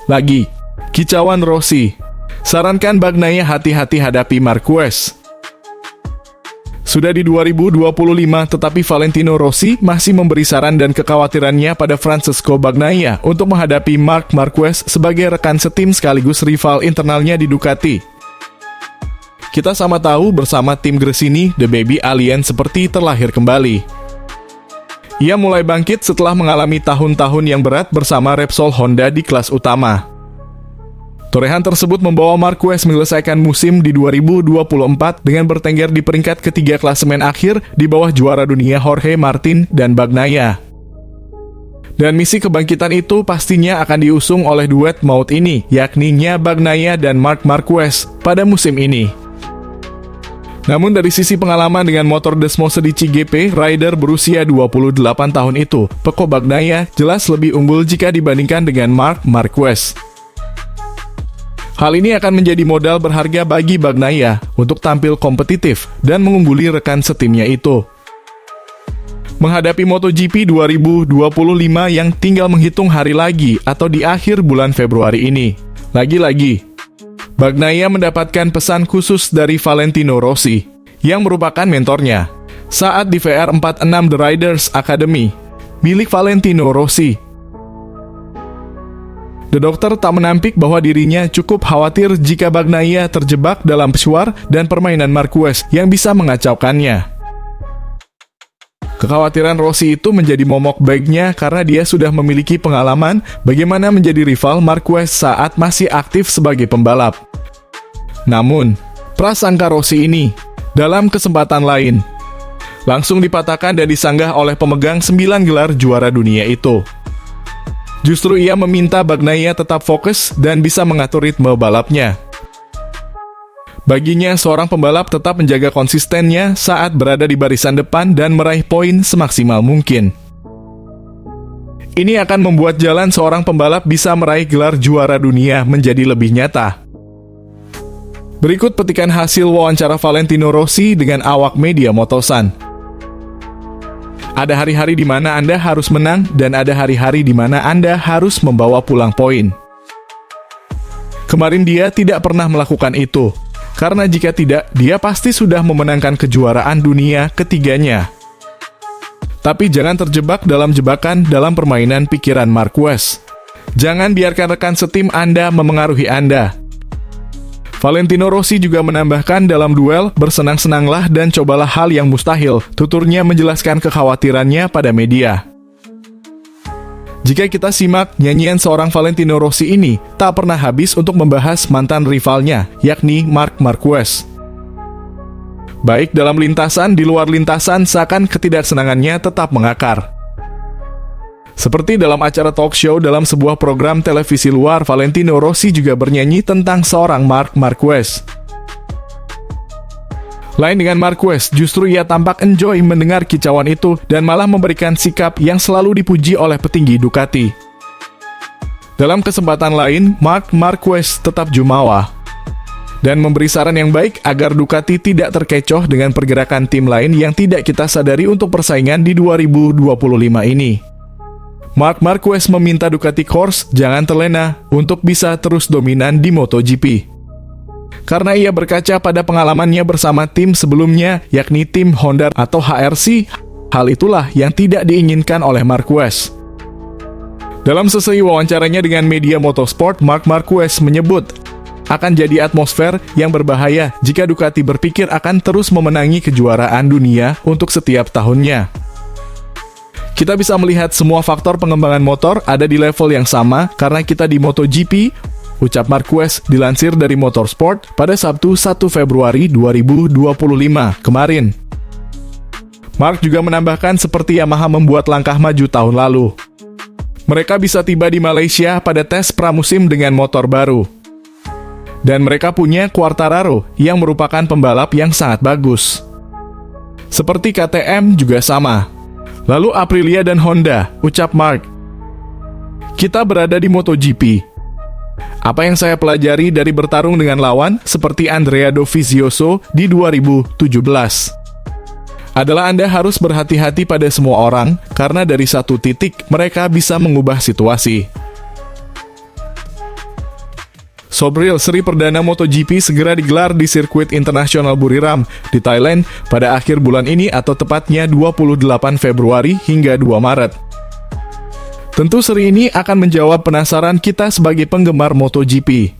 Lagi, kicauan Rossi. Sarankan Bagnaia hati-hati hadapi Marquez. Sudah di 2025, tetapi Valentino Rossi masih memberi saran dan kekhawatirannya pada Francesco Bagnaia untuk menghadapi Marc Marquez sebagai rekan setim sekaligus rival internalnya di Ducati. Kita sama tahu bersama tim Gresini, The Baby Alien seperti terlahir kembali. Ia mulai bangkit setelah mengalami tahun-tahun yang berat bersama Repsol Honda di kelas utama. Torehan tersebut membawa Marquez menyelesaikan musim di 2024 dengan bertengger di peringkat ketiga klasemen akhir di bawah juara dunia Jorge Martin dan Bagnaia. Dan misi kebangkitan itu pastinya akan diusung oleh duet maut ini, yakni Nya Bagnaia dan Marc Marquez pada musim ini. Namun dari sisi pengalaman dengan motor Desmose di GP, rider berusia 28 tahun itu, Pecco Bagnaia jelas lebih unggul jika dibandingkan dengan Marc Marquez. Hal ini akan menjadi modal berharga bagi Bagnaia untuk tampil kompetitif dan mengungguli rekan setimnya itu. Menghadapi MotoGP 2025 yang tinggal menghitung hari lagi atau di akhir bulan Februari ini. Lagi-lagi, Bagnaia mendapatkan pesan khusus dari Valentino Rossi, yang merupakan mentornya, saat di VR46 The Riders Academy, milik Valentino Rossi. The Doctor tak menampik bahwa dirinya cukup khawatir jika Bagnaia terjebak dalam pesuar dan permainan Marquez yang bisa mengacaukannya. Kekhawatiran Rossi itu menjadi momok baiknya karena dia sudah memiliki pengalaman bagaimana menjadi rival Marquez saat masih aktif sebagai pembalap. Namun, prasangka Rossi ini, dalam kesempatan lain, langsung dipatahkan dan disanggah oleh pemegang 9 gelar juara dunia itu. Justru ia meminta Bagnaia tetap fokus dan bisa mengatur ritme balapnya. Baginya, seorang pembalap tetap menjaga konsistennya saat berada di barisan depan dan meraih poin semaksimal mungkin. Ini akan membuat jalan seorang pembalap bisa meraih gelar juara dunia menjadi lebih nyata. Berikut petikan hasil wawancara Valentino Rossi dengan awak media Motosan. Ada hari-hari di mana Anda harus menang dan ada hari-hari di mana Anda harus membawa pulang poin. Kemarin dia tidak pernah melakukan itu. Karena jika tidak, dia pasti sudah memenangkan kejuaraan dunia ketiganya. Tapi jangan terjebak dalam jebakan dalam permainan pikiran Marquez. Jangan biarkan rekan setim Anda memengaruhi Anda. Valentino Rossi juga menambahkan dalam duel, bersenang-senanglah dan cobalah hal yang mustahil, tuturnya menjelaskan kekhawatirannya pada media. Jika kita simak, nyanyian seorang Valentino Rossi ini tak pernah habis untuk membahas mantan rivalnya, yakni Marc Marquez. Baik dalam lintasan, di luar lintasan, seakan ketidaksenangannya tetap mengakar. Seperti dalam acara talk show dalam sebuah program televisi luar, Valentino Rossi juga bernyanyi tentang seorang Marc Marquez. Lain dengan Marquez, justru ia tampak enjoy mendengar kicauan itu dan malah memberikan sikap yang selalu dipuji oleh petinggi Ducati. Dalam kesempatan lain, Marc Marquez tetap jumawa dan memberi saran yang baik agar Ducati tidak terkecoh dengan pergerakan tim lain yang tidak kita sadari untuk persaingan di 2025 ini. Marc Marquez meminta Ducati Corse jangan terlena untuk bisa terus dominan di MotoGP. Karena ia berkaca pada pengalamannya bersama tim sebelumnya, yakni tim Honda atau HRC, hal itulah yang tidak diinginkan oleh Marquez. Dalam sesi wawancaranya dengan media motorsport, Marc Marquez menyebut akan jadi atmosfer yang berbahaya jika Ducati berpikir akan terus memenangi kejuaraan dunia untuk setiap tahunnya. Kita bisa melihat semua faktor pengembangan motor ada di level yang sama karena kita di MotoGP, ucap Marquez dilansir dari Motorsport pada Sabtu 1 Februari 2025 kemarin. Marc juga menambahkan seperti Yamaha membuat langkah maju tahun lalu. Mereka bisa tiba di Malaysia pada tes pramusim dengan motor baru. Dan mereka punya Quartararo yang merupakan pembalap yang sangat bagus. Seperti KTM juga sama. Lalu Aprilia dan Honda, ucap Marc. Kita berada di MotoGP. Apa yang saya pelajari dari bertarung dengan lawan seperti Andrea Dovizioso di 2017 adalah Anda harus berhati-hati pada semua orang karena dari satu titik mereka bisa mengubah situasi. Sobril, seri perdana MotoGP segera digelar di sirkuit internasional Buriram di Thailand pada akhir bulan ini atau tepatnya 28 Februari hingga 2 Maret. Tentu seri ini akan menjawab penasaran kita sebagai penggemar MotoGP.